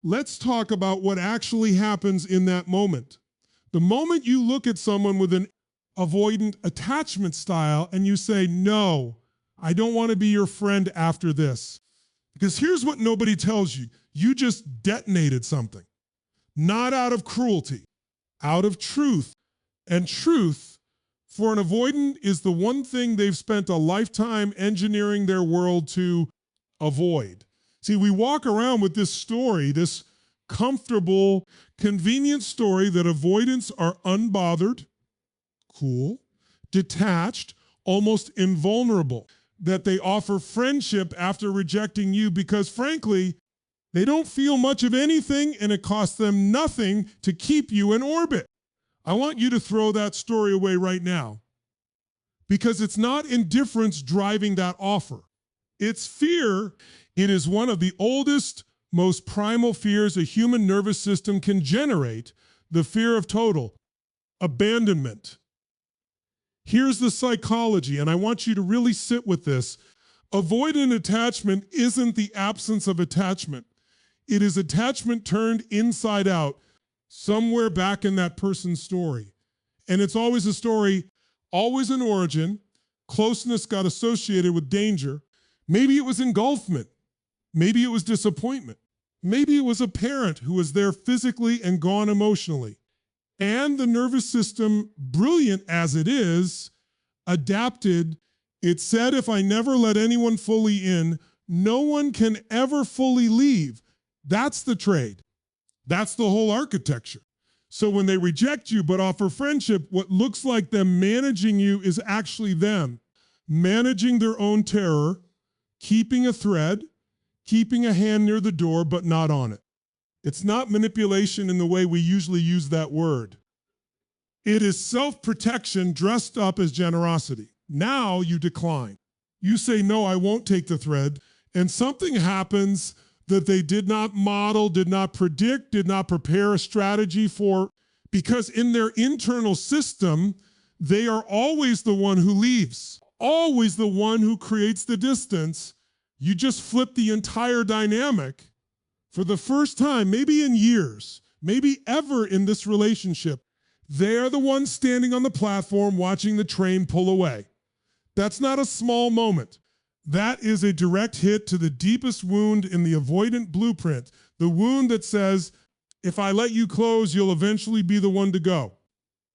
Let's talk about what actually happens in that moment. The moment you look at someone with an avoidant attachment style and you say, no, I don't want to be your friend after this. Because here's what nobody tells you. You just detonated something. Not out of cruelty, out of truth. And truth for an avoidant is the one thing they've spent a lifetime engineering their world to avoid. See, we walk around with this story, this comfortable, convenient story that avoidants are unbothered, cool, detached, almost invulnerable, that they offer friendship after rejecting you because, frankly, they don't feel much of anything and it costs them nothing to keep you in orbit. I want you to throw that story away right now because it's not indifference driving that offer. It's fear. It is one of the oldest, most primal fears a human nervous system can generate, the fear of total abandonment. Here's the psychology, and I want you to really sit with this. Avoidant attachment isn't the absence of attachment. It is attachment turned inside out, somewhere back in that person's story. And it's always a story, always an origin. Closeness got associated with danger. Maybe it was engulfment. Maybe it was disappointment. Maybe it was a parent who was there physically and gone emotionally. And the nervous system, brilliant as it is, adapted. It said, if I never let anyone fully in, no one can ever fully leave. That's the trade. That's the whole architecture. So when they reject you but offer friendship, what looks like them managing you is actually them managing their own terror, keeping a thread, keeping a hand near the door but not on it. It's not manipulation in the way we usually use that word. It is self-protection dressed up as generosity. Now you decline. You say, no, I won't take the thread, and something happens that they did not model, did not predict, did not prepare a strategy for, because in their internal system, they are always the one who leaves, always the one who creates the distance. You just flip the entire dynamic for the first time, maybe in years, maybe ever in this relationship. They're the ones standing on the platform watching the train pull away. That's not a small moment. That is a direct hit to the deepest wound in the avoidant blueprint, the wound that says, if I let you close, you'll eventually be the one to go.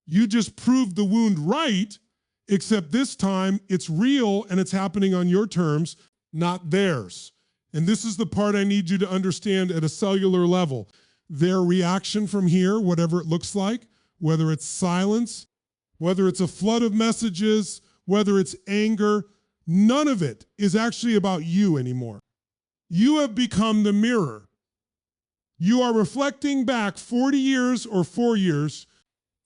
You just proved the wound right, except this time it's real and it's happening on your terms, not theirs. And this is the part I need you to understand at a cellular level. Their reaction from here, whatever it looks like, whether it's silence, whether it's a flood of messages, whether it's anger, none of it is actually about you anymore. You have become the mirror. You are reflecting back 40 years or 4 years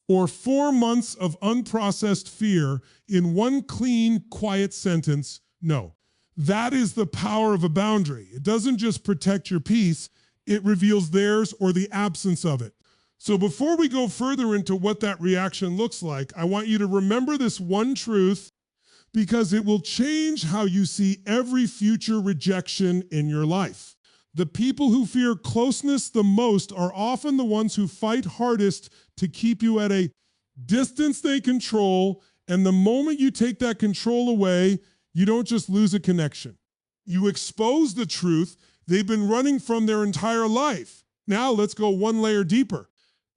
or 4 months of unprocessed fear in one clean, quiet sentence, no. That is the power of a boundary. It doesn't just protect your peace, it reveals theirs or the absence of it. So before we go further into what that reaction looks like, I want you to remember this one truth because it will change how you see every future rejection in your life. The people who fear closeness the most are often the ones who fight hardest to keep you at a distance they control, and the moment you take that control away, you don't just lose a connection. You expose the truth they've been running from their entire life. Now let's go one layer deeper.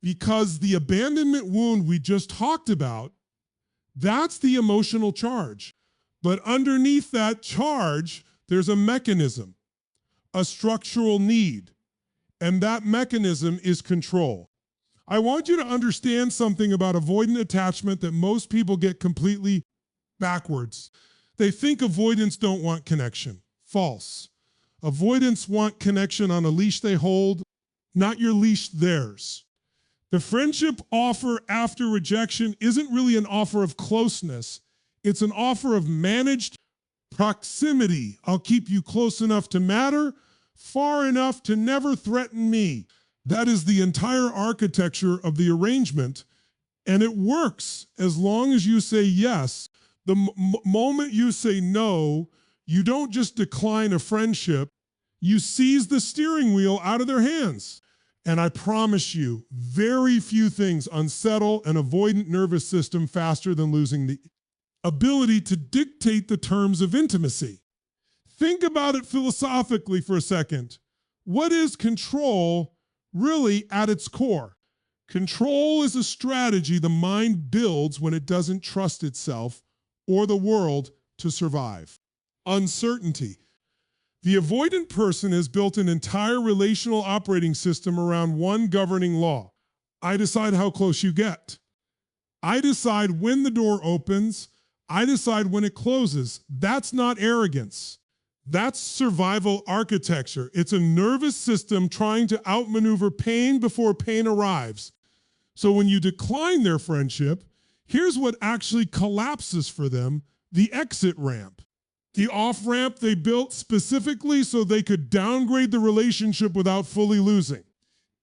Because the abandonment wound we just talked about, that's the emotional charge. But underneath that charge, there's a mechanism, a structural need, and that mechanism is control. I want you to understand something about avoidant attachment that most people get completely backwards. They think avoidants don't want connection. False. Avoidants want connection on a leash they hold, not your leash theirs. The friendship offer after rejection isn't really an offer of closeness. It's an offer of managed proximity. I'll keep you close enough to matter, far enough to never threaten me. That is the entire architecture of the arrangement, and it works as long as you say yes. The moment you say no, you don't just decline a friendship, You seize the steering wheel out of their hands. And I promise you, very few things unsettle an avoidant nervous system faster than losing the ability to dictate the terms of intimacy. Think about it philosophically for a second. What is control really at its core? Control is a strategy the mind builds when it doesn't trust itself or the world to survive. Uncertainty. The avoidant person has built an entire relational operating system around one governing law. I decide how close you get. I decide when the door opens. I decide when it closes. That's not arrogance. That's survival architecture. It's a nervous system trying to outmaneuver pain before pain arrives. So when you decline their friendship, here's what actually collapses for them: the exit ramp. The off-ramp they built specifically so they could downgrade the relationship without fully losing.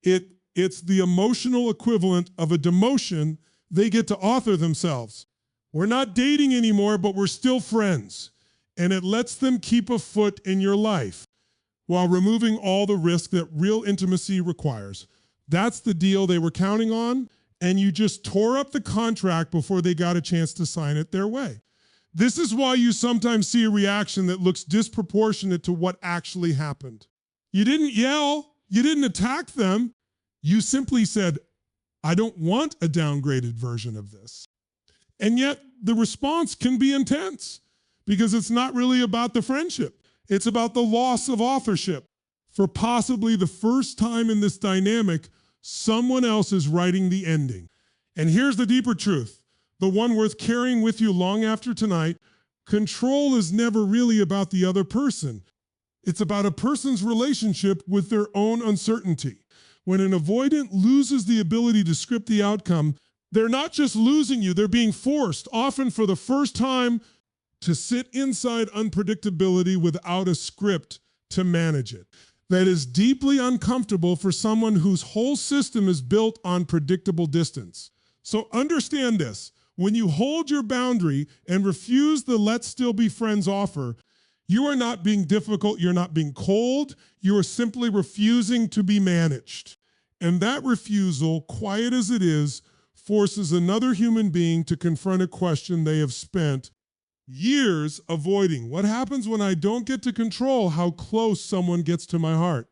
It's the emotional equivalent of a demotion they get to author themselves. We're not dating anymore, but we're still friends. And it lets them keep a foot in your life while removing all the risk that real intimacy requires. That's the deal they were counting on, and you just tore up the contract before they got a chance to sign it their way. This is why you sometimes see a reaction that looks disproportionate to what actually happened. You didn't yell, you didn't attack them, you simply said, I don't want a downgraded version of this. And yet the response can be intense because it's not really about the friendship. It's about the loss of authorship. For possibly the first time in this dynamic, someone else is writing the ending. And here's the deeper truth. The one worth carrying with you long after tonight: control is never really about the other person. It's about a person's relationship with their own uncertainty. When an avoidant loses the ability to script the outcome, they're not just losing you, they're being forced, often for the first time, to sit inside unpredictability without a script to manage it. That is deeply uncomfortable for someone whose whole system is built on predictable distance. So understand this. When you hold your boundary and refuse the let's still be friends offer, you are not being difficult, you're not being cold, you are simply refusing to be managed. And that refusal, quiet as it is, forces another human being to confront a question they have spent years avoiding. What happens when I don't get to control how close someone gets to my heart?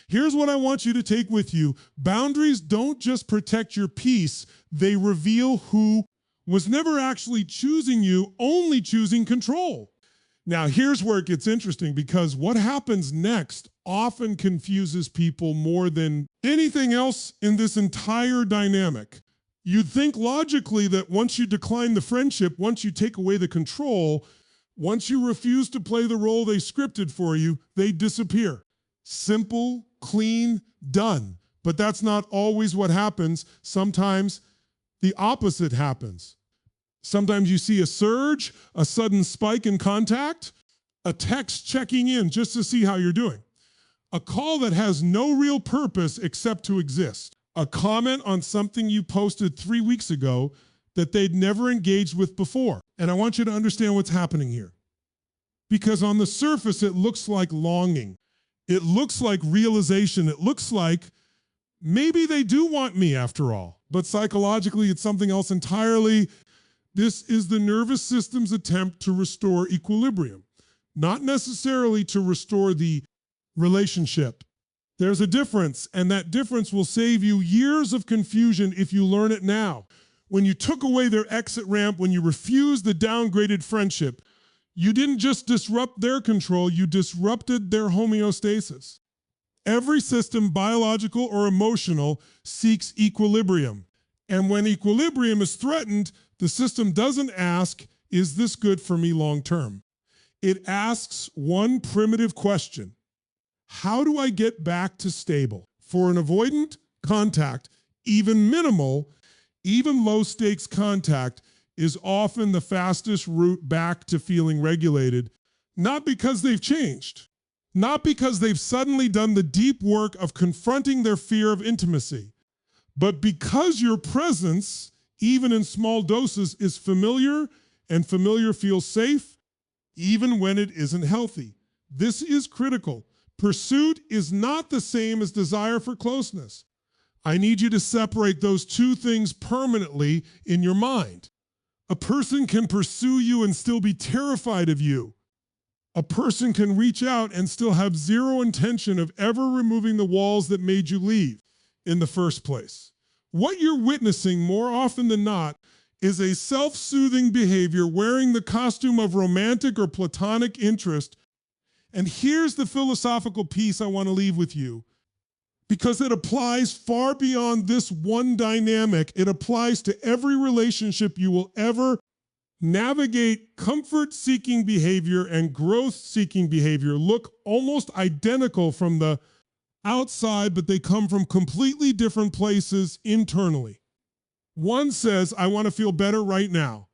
Here's what I want you to take with you. Boundaries don't just protect your peace, they reveal who was never actually choosing you, only choosing control. Now, here's where it gets interesting, because what happens next often confuses people more than anything else in this entire dynamic. You'd think logically that once you decline the friendship, once you take away the control, once you refuse to play the role they scripted for you, they disappear. Simple, clean, done. But that's not always what happens. Sometimes the opposite happens. Sometimes you see a surge, a sudden spike in contact, a text checking in just to see how you're doing, a call that has no real purpose except to exist, a comment on something you posted 3 weeks ago that they'd never engaged with before. And I want you to understand what's happening here. Because on the surface, it looks like longing. It looks like realization. It looks like maybe they do want me after all. But psychologically, it's something else entirely. This is the nervous system's attempt to restore equilibrium, not necessarily to restore the relationship. There's a difference, and that difference will save you years of confusion if you learn it now. When you took away their exit ramp, when you refused the downgraded friendship, you didn't just disrupt their control, you disrupted their homeostasis. Every system, biological or emotional, seeks equilibrium. And when equilibrium is threatened, the system doesn't ask, is this good for me long term? It asks one primitive question: how do I get back to stable? For an avoidant, contact, even minimal, even low stakes contact, is often the fastest route back to feeling regulated, not because they've changed, not because they've suddenly done the deep work of confronting their fear of intimacy, but because your presence, even in small doses, is familiar, and familiar feels safe, even when it isn't healthy. This is critical, Pursuit is not the same as desire for closeness. I need you to separate those two things permanently in your mind. A person can pursue you and still be terrified of you. A person can reach out and still have zero intention of ever removing the walls that made you leave in the first place. What you're witnessing more often than not is a self-soothing behavior wearing the costume of romantic or platonic interest. And here's the philosophical piece I want to leave with you, because it applies far beyond this one dynamic. It applies to every relationship you will ever navigate. Comfort-seeking behavior and growth-seeking behavior look almost identical from the outside, but they come from completely different places internally. One says, I want to feel better right now.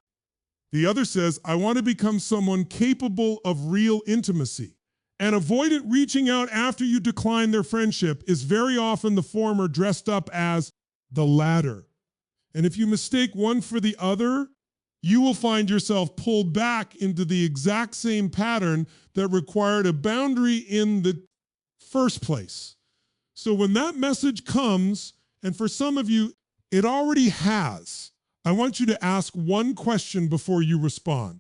The other says, I want to become someone capable of real intimacy. An avoidant reaching out after you decline their friendship is very often the former dressed up as the latter. And if you mistake one for the other, you will find yourself pulled back into the exact same pattern that required a boundary in the first place. So when that message comes, and for some of you, it already has, I want you to ask one question before you respond.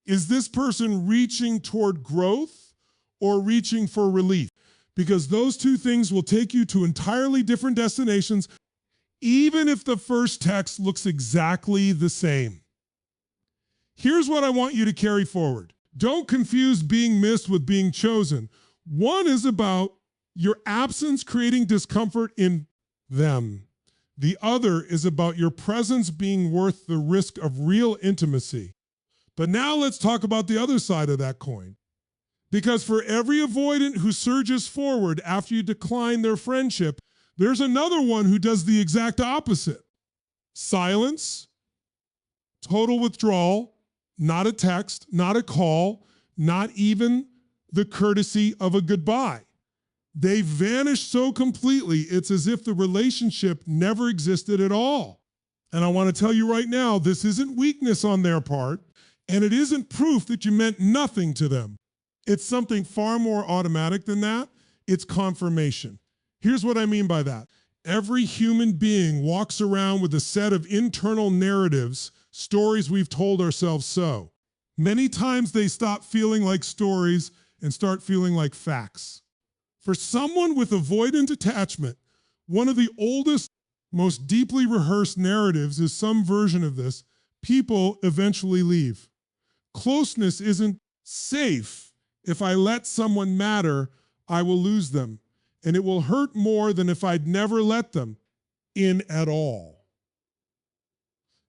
Is this person reaching toward growth or reaching for relief? Because those two things will take you to entirely different destinations, even if the first text looks exactly the same. Here's what I want you to carry forward. Don't confuse being missed with being chosen. One is about your absence creating discomfort in them. The other is about your presence being worth the risk of real intimacy. But now let's talk about the other side of that coin. Because for every avoidant who surges forward after you decline their friendship, there's another one who does the exact opposite. Silence, total withdrawal, not a text, not a call, not even the courtesy of a goodbye. They vanish so completely, it's as if the relationship never existed at all. And I want to tell you right now, this isn't weakness on their part, and it isn't proof that you meant nothing to them. It's something far more automatic than that. It's confirmation. Here's what I mean by that. Every human being walks around with a set of internal narratives, stories we've told ourselves so. Many times they stop feeling like stories and start feeling like facts. For someone with avoidant attachment, one of the oldest, most deeply rehearsed narratives is some version of this: people eventually leave. Closeness isn't safe. If I let someone matter, I will lose them. And it will hurt more than if I'd never let them in at all.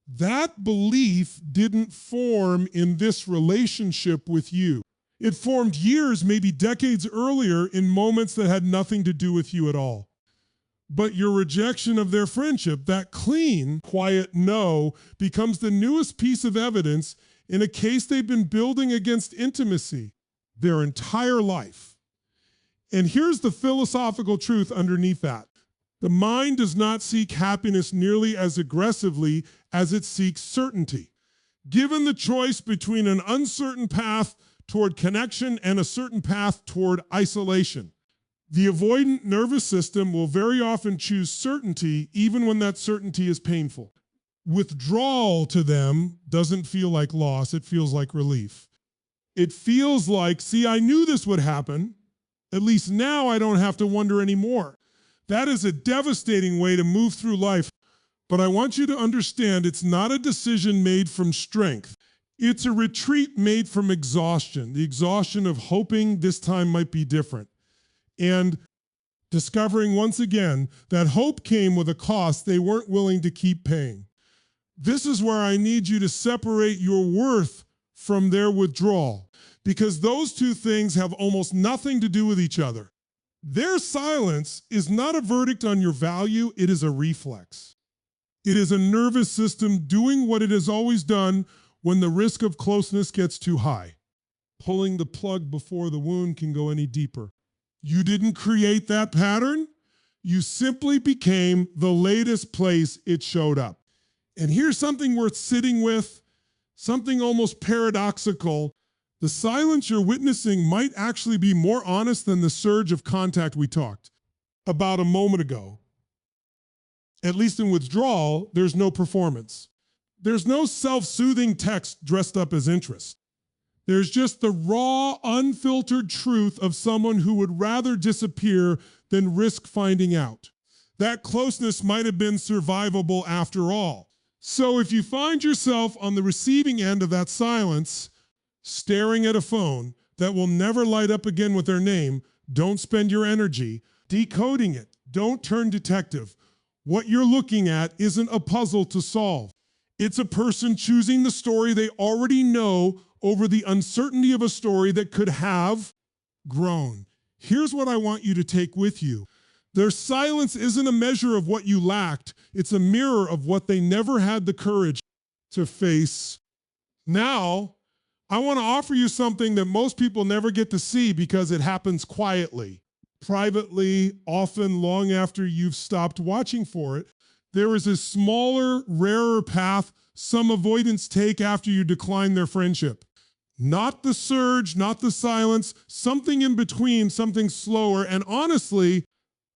That belief didn't form in this relationship with you. It formed years, maybe decades earlier, in moments that had nothing to do with you at all. But your rejection of their friendship, that clean, quiet no, becomes the newest piece of evidence in a case they've been building against intimacy their entire life. And here's the philosophical truth underneath that. The mind does not seek happiness nearly as aggressively as it seeks certainty. Given the choice between an uncertain path toward connection and a certain path toward isolation, the avoidant nervous system will very often choose certainty even when that certainty is painful. Withdrawal to them doesn't feel like loss, it feels like relief. It feels like, see, I knew this would happen. At least now I don't have to wonder anymore. That is a devastating way to move through life. But I want you to understand it's not a decision made from strength. It's a retreat made from exhaustion, the exhaustion of hoping this time might be different. And discovering once again that hope came with a cost they weren't willing to keep paying. This is where I need you to separate your worth from their withdrawal, because those two things have almost nothing to do with each other. Their silence is not a verdict on your value, it is a reflex. It is a nervous system doing what it has always done when the risk of closeness gets too high. Pulling the plug before the wound can go any deeper. You didn't create that pattern. You simply became the latest place it showed up. And here's something worth sitting with, something almost paradoxical. The silence you're witnessing might actually be more honest than the surge of contact we talked about a moment ago. At least in withdrawal, there's no performance. There's no self-soothing text dressed up as interest. There's just the raw, unfiltered truth of someone who would rather disappear than risk finding out. That closeness might have been survivable after all. So if you find yourself on the receiving end of that silence, staring at a phone that will never light up again with their name, don't spend your energy decoding it. Don't turn detective. What you're looking at isn't a puzzle to solve. It's a person choosing the story they already know over the uncertainty of a story that could have grown. Here's what I want you to take with you. Their silence isn't a measure of what you lacked. It's a mirror of what they never had the courage to face. Now, I want to offer you something that most people never get to see because it happens quietly, privately, often long after you've stopped watching for it. There is a smaller, rarer path some avoidants take after you decline their friendship. Not the surge, not the silence, something in between, something slower, and honestly,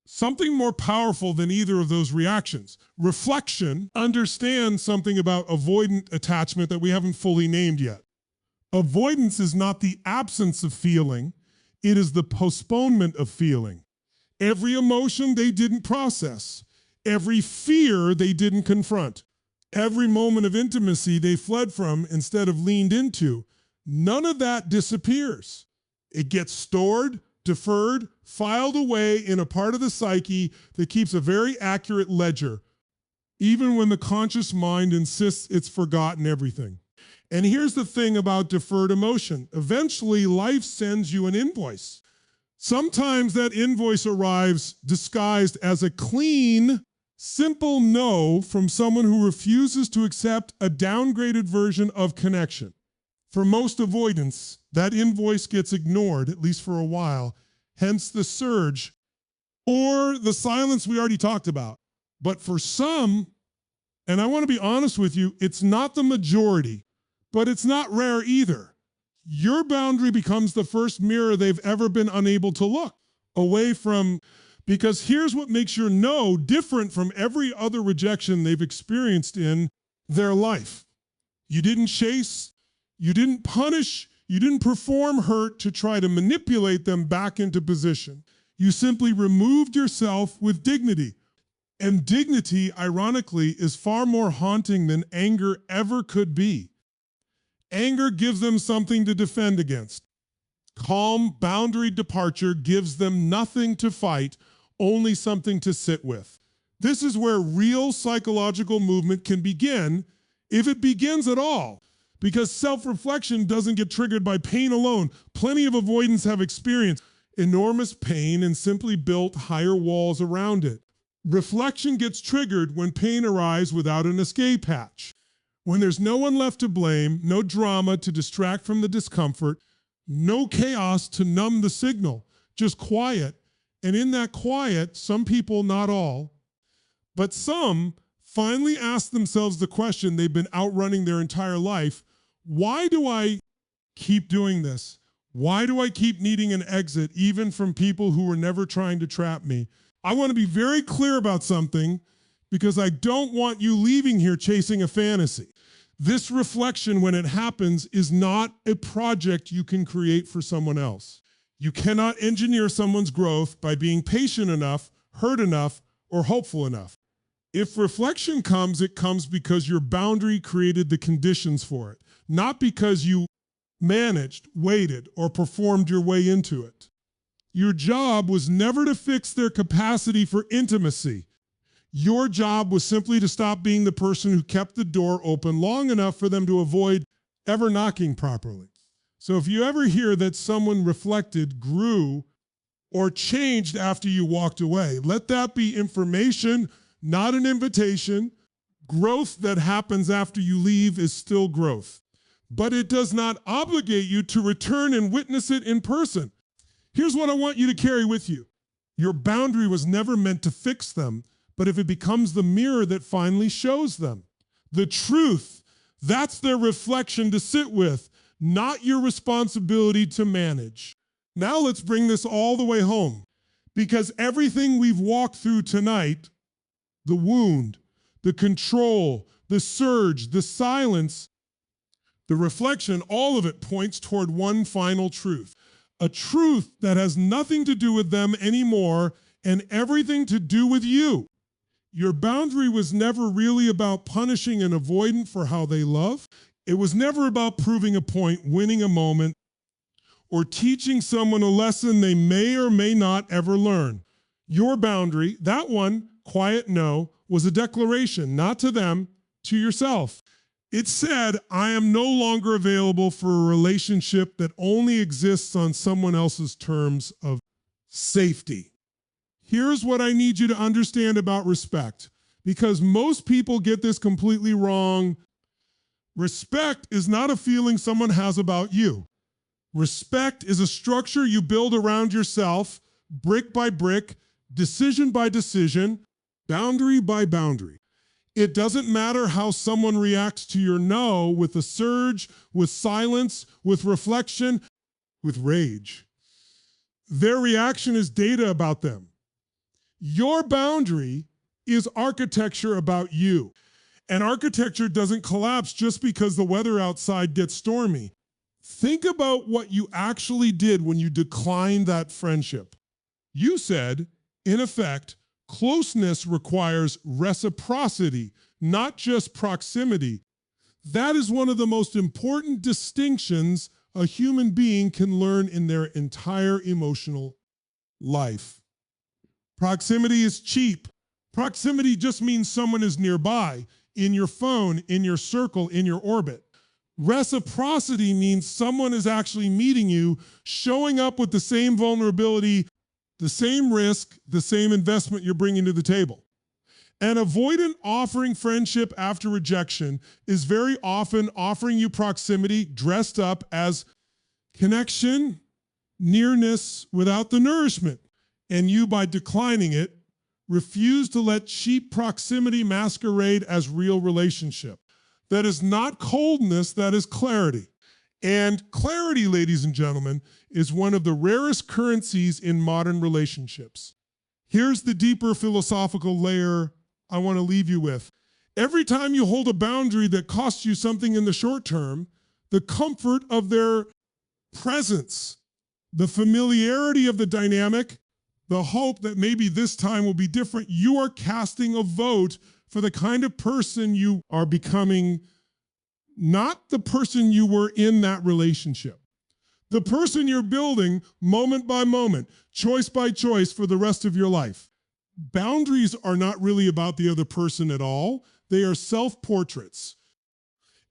something more powerful than either of those reactions. Reflection understands something about avoidant attachment that we haven't fully named yet. Avoidance is not the absence of feeling, it is the postponement of feeling. Every emotion they didn't process, every fear they didn't confront, every moment of intimacy they fled from instead of leaned into, none of that disappears. It gets stored, deferred, filed away in a part of the psyche that keeps a very accurate ledger, even when the conscious mind insists it's forgotten everything. And here's the thing about deferred emotion. Eventually, life sends you an invoice. Sometimes that invoice arrives disguised as a clean, simple no from someone who refuses to accept a downgraded version of connection. For most avoidants, that invoice gets ignored, at least for a while, hence the surge or the silence we already talked about. But for some, and I want to be honest with you, it's not the majority, but it's not rare either. Your boundary becomes the first mirror they've ever been unable to look away from, because here's what makes your no different from every other rejection they've experienced in their life. You didn't chase, you didn't punish, you didn't perform hurt to try to manipulate them back into position. You simply removed yourself with dignity. And dignity, ironically, is far more haunting than anger ever could be. Anger gives them something to defend against. Calm, boundary departure gives them nothing to fight, only something to sit with. This is where real psychological movement can begin, if it begins at all, because self-reflection doesn't get triggered by pain alone. Plenty of avoidants have experienced enormous pain and simply built higher walls around it. Reflection gets triggered when pain arrives without an escape hatch. When there's no one left to blame, no drama to distract from the discomfort, no chaos to numb the signal, just quiet. And in that quiet, some people, not all, but some finally ask themselves the question they've been outrunning their entire life: why do I keep doing this? Why do I keep needing an exit, even from people who were never trying to trap me? I want to be very clear about something, because I don't want you leaving here chasing a fantasy. This reflection, when it happens, is not a project you can create for someone else. You cannot engineer someone's growth by being patient enough, hurt enough, or hopeful enough. If reflection comes, it comes because your boundary created the conditions for it, not because you managed, waited, or performed your way into it. Your job was never to fix their capacity for intimacy. Your job was simply to stop being the person who kept the door open long enough for them to avoid ever knocking properly. So if you ever hear that someone reflected, grew, or changed after you walked away, let that be information, not an invitation. Growth that happens after you leave is still growth, but it does not obligate you to return and witness it in person. Here's what I want you to carry with you. Your boundary was never meant to fix them, but if it becomes the mirror that finally shows them the truth, that's their reflection to sit with, not your responsibility to manage. Now let's bring this all the way home, because everything we've walked through tonight, the wound, the control, the surge, the silence, the reflection, all of it points toward one final truth. A truth that has nothing to do with them anymore and everything to do with you. Your boundary was never really about punishing an avoidant for how they love. It was never about proving a point, winning a moment, or teaching someone a lesson they may or may not ever learn. Your boundary, that one, quiet no, was a declaration, not to them, to yourself. It said, I am no longer available for a relationship that only exists on someone else's terms of safety. Here's what I need you to understand about respect, because most people get this completely wrong. Respect is not a feeling someone has about you. Respect is a structure you build around yourself, brick by brick, decision by decision, boundary by boundary. It doesn't matter how someone reacts to your no with a surge, with silence, with reflection, with rage. Their reaction is data about them. Your boundary is architecture about you. And architecture doesn't collapse just because the weather outside gets stormy. Think about what you actually did when you declined that friendship. You said, in effect, closeness requires reciprocity, not just proximity. That is one of the most important distinctions a human being can learn in their entire emotional life. Proximity is cheap. Proximity just means someone is nearby, in your phone, in your circle, in your orbit. Reciprocity means someone is actually meeting you, showing up with the same vulnerability, the same risk, the same investment you're bringing to the table. An avoidant offering friendship after rejection is very often offering you proximity dressed up as connection, nearness without the nourishment. And you, by declining it, refuse to let cheap proximity masquerade as real relationship. That is not coldness, that is clarity. And clarity, ladies and gentlemen, is one of the rarest currencies in modern relationships. Here's the deeper philosophical layer I want to leave you with. Every time you hold a boundary that costs you something in the short term, the comfort of their presence, the familiarity of the dynamic, the hope that maybe this time will be different, you are casting a vote for the kind of person you are becoming, not the person you were in that relationship. The person you're building moment by moment, choice by choice for the rest of your life. Boundaries are not really about the other person at all. They are self-portraits.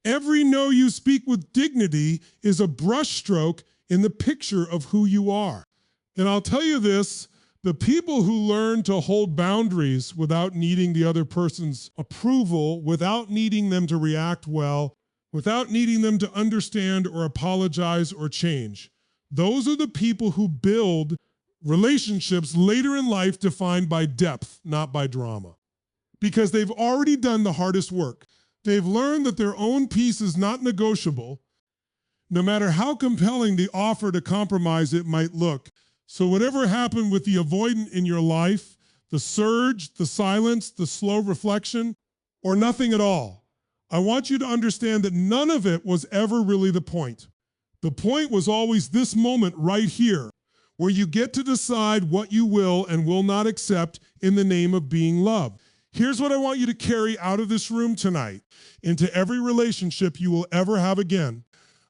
Every no you speak with dignity is a brushstroke in the picture of who you are. And I'll tell you this, the people who learn to hold boundaries without needing the other person's approval, without needing them to react well, without needing them to understand or apologize or change, those are the people who build relationships later in life defined by depth, not by drama. Because they've already done the hardest work. They've learned that their own peace is not negotiable, no matter how compelling the offer to compromise it might look. So whatever happened with the avoidant in your life, the surge, the silence, the slow reflection, or nothing at all, I want you to understand that none of it was ever really the point. The point was always this moment right here, where you get to decide what you will and will not accept in the name of being loved. Here's what I want you to carry out of this room tonight into every relationship you will ever have again.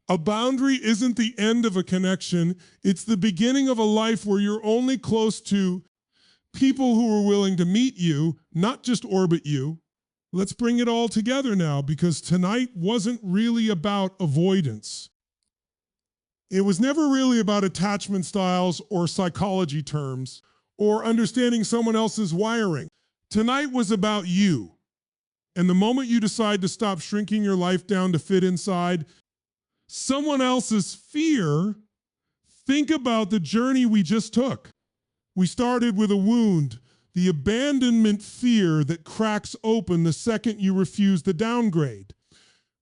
A boundary isn't the end of a connection. It's the beginning of a life where you're only close to people who are willing to meet you, not just orbit you. Let's bring it all together now, because tonight wasn't really about avoidance. It was never really about attachment styles or psychology terms or understanding someone else's wiring. Tonight was about you. And the moment you decide to stop shrinking your life down to fit inside someone else's fear, think about the journey we just took. We started with a wound, the abandonment fear that cracks open the second you refuse the downgrade.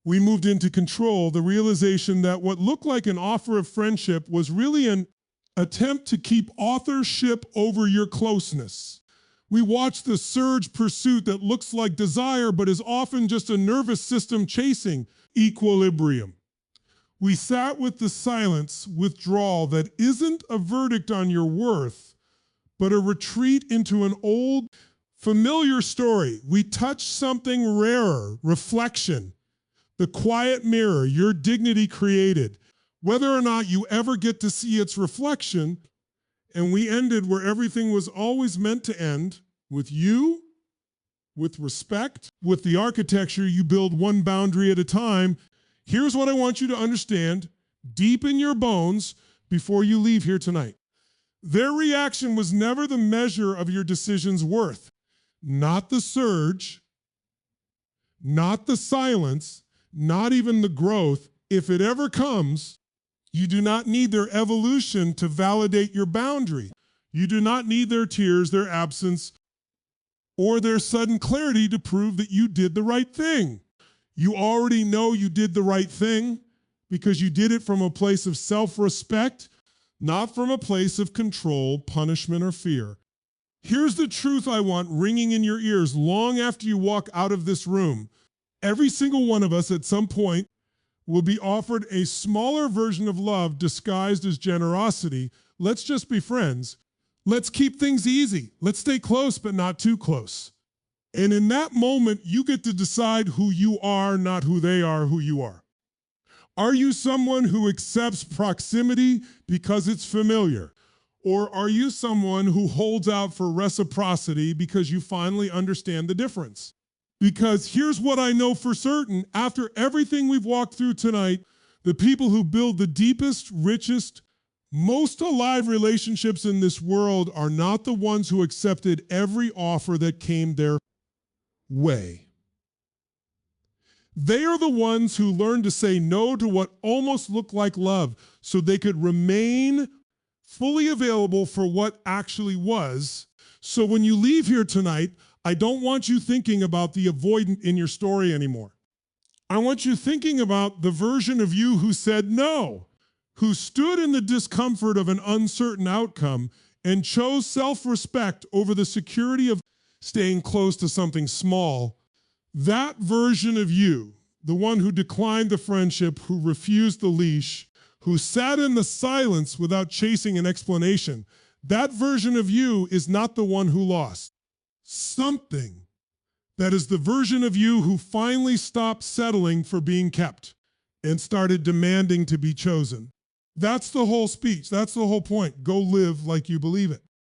We moved into control, the realization that what looked like an offer of friendship was really an attempt to keep authorship over your closeness. We watched the surge pursuit that looks like desire but is often just a nervous system chasing equilibrium. We sat with the silence withdrawal that isn't a verdict on your worth, but a retreat into an old, familiar story. We touched something rarer, reflection, the quiet mirror your dignity created, whether or not you ever get to see its reflection. And we ended where everything was always meant to end, with you, with respect, with the architecture. You build one boundary at a time. Here's what I want you to understand deep in your bones before you leave here tonight. Their reaction was never the measure of your decision's worth. Not the surge, not the silence, not even the growth. If it ever comes, you do not need their evolution to validate your boundary. You do not need their tears, their absence, or their sudden clarity to prove that you did the right thing. You already know you did the right thing because you did it from a place of self-respect, not from a place of control, punishment, or fear. Here's the truth I want ringing in your ears long after you walk out of this room. Every single one of us at some point will be offered a smaller version of love disguised as generosity. Let's just be friends. Let's keep things easy. Let's stay close, but not too close. And in that moment, you get to decide who you are, not who they are, who you are. Are you someone who accepts proximity because it's familiar? Or are you someone who holds out for reciprocity because you finally understand the difference? Because here's what I know for certain. After everything we've walked through tonight, the people who build the deepest, richest, most alive relationships in this world are not the ones who accepted every offer that came their way. They are the ones who learned to say no to what almost looked like love so they could remain fully available for what actually was. So when you leave here tonight, I don't want you thinking about the avoidant in your story anymore. I want you thinking about the version of you who said no, who stood in the discomfort of an uncertain outcome and chose self-respect over the security of staying close to something small. That version of you, the one who declined the friendship, who refused the leash, who sat in the silence without chasing an explanation, that version of you is not the one who lost. Something that is the version of you who finally stopped settling for being kept and started demanding to be chosen. That's the whole speech. That's the whole point. Go live like you believe it.